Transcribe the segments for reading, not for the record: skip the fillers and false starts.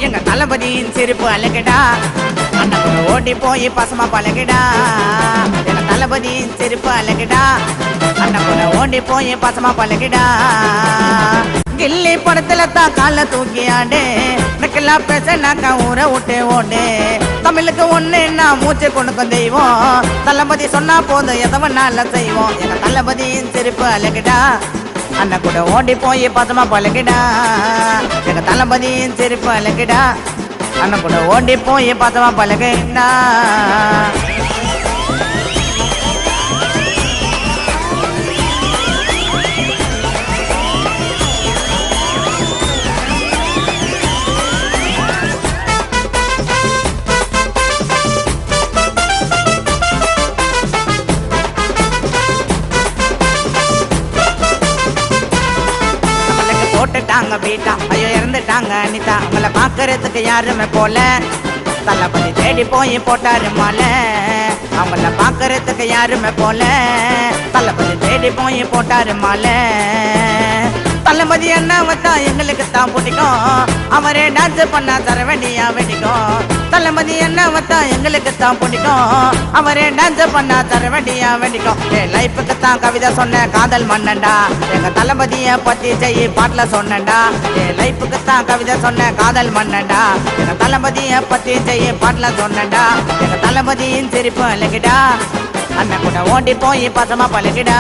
எங்க தளபதியின் சிரிப்பு அழகுடா அண்ணன் கூட ஓடி போய் பசமா பழகுடா எங்க தளபதியின் சிரிப்பு அழகுடா அண்ணன் கூட ஓடி போய் பசமா பழகுடா கில்லி படத்துல தான் கால தூக்கி ஆடு நக்கெல்லாம் பேசனாக்கா ஊரை விட்டு ஓடு தமிழுக்கு ஒண்ணு நான் மூச்சு கொடுக்கும் தெய்வம் தளபதி சொன்னா போதும் எதவனால செய்வோம் எங்க தளபதியின் சிரிப்பு அழகுடா அண்ணன் கூட ஓடி போய் பசமா பழகுடா எங்க தளபதியின் சிரிப்பு அழகுடா அண்ணன் கூட ஓடி போய் பசமா பழகுடா போட்டுட்டாங்க பீட்டா ஐயோ இறந்துட்டாங்க அனிதா அவங்கள பாக்குறதுக்கு யாருமே போல தளபதி தேடி போய் போட்டாரு மாலை அவங்கள பாக்குறதுக்கு யாருமே போல தளபதி தேடி போய் போட்டாரு மாலை தளபதி என்ன வந்தா எங்களுக்கு தான் பிடிக்கும் அவரே டான்ஸ் பண்ணா தர வேண்டியா வெடிக்கும் தளபதி என்ன வந்தா எங்களுக்கு தான் பிடிக்கும் அவரே டான்ஸ் பண்ணா தர வேண்டியா வெடிக்கும் லைஃபுக்கு தான் கவிதை சொன்ன காதல் மன்னண்டா எங்க தளபதிய பத்தி செய்ய பாட்டுல சொன்னண்டா லைஃபுக்கு தான் கவிதை சொன்ன காதல் மன்னண்டா எங்க தளபதிய பத்தி செய்ய பாட்டுல சொன்னண்டா எங்க தளபதியின் சிரிப்பு அழகுடா அண்ணன் கூட ஓடி போய் பசமா பழகுடா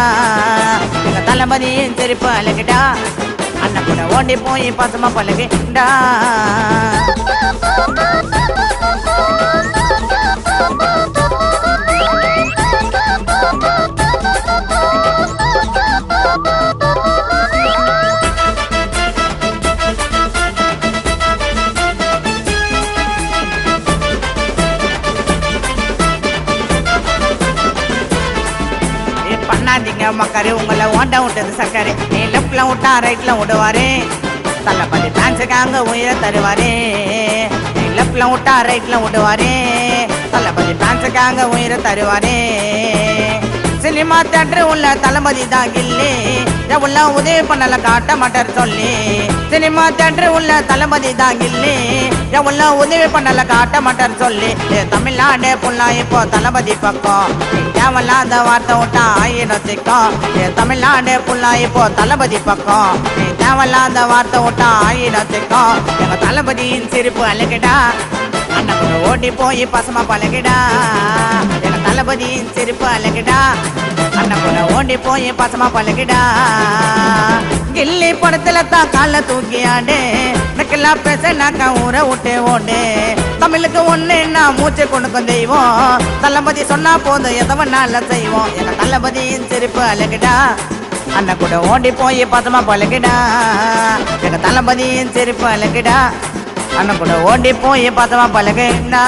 எங்க தளபதியின் சிரிப்பு அழகுடா அண்ணன் கூட ஓடி போய் பசமா பழகுடா பண்ணாதீங்க மக்கரு உங்களை ஓட்ட விட்டது சக்கரை நீ லெஃப்ட்ல விட்டா ரைட்ல விடுவாரு தளபதி டான்ஸுக்காக உயிரை தருவாரு நீ லெஃப்ட்ல விட்டா ரைட்ல விடுவாரு தளபதி டான்ஸுக்காக உயிரை தருவாரு சினிமா தியேட்டர் உள்ள தளபதி தான் கில்லி உள்ள உதவி பண்ணல காட்ட மாட்டார் சொல்லி சினிமா தியேட்டர் உள்ள தளபதி தான் கில்லி உள்ள உதவி பண்ணல காட்ட மாட்டார் சொல்லி தமிழ்நாடு புள்ளா இப்போ தளபதி பக்கம் தேவையில்லாத வார்த்தை விட்டா ஆயிரத்திக்கும் தமிழ்நாடு புள்ளா இப்போ தளபதி பக்கம் தேவையில்லாத வார்த்தை விட்டா ஆயிரத்திக்கும் எங்க தளபதியின் சிரிப்பு அழகுடா அண்ணன் கூட ஓடி போய் பசமா பழகுடா எங்க தளபதியின் சிரிப்பு அழகுடா அண்ணன் கூட ஓடி போய் பசமா பழகுடா கில்லி படத்துல தான் கால தூக்கி ஆடு நக்கெல்லாம் பேசனாக்கா ஊரை விட்டு ஓடு தமிழுக்கு ஒண்ணு நான் மூச்சு கொடுக்கும் தெய்வம் தளபதி சொன்னா போதும் எதவனால செய்வோம் எங்க தளபதியின் சிரிப்பு அழகுடா அண்ணன் கூட ஓடி போய் பசமா பழகுடா எங்க தளபதியின் சிரிப்பு அழகுடா அண்ணன் கூட ஓடி போய் பசமா பழகுடா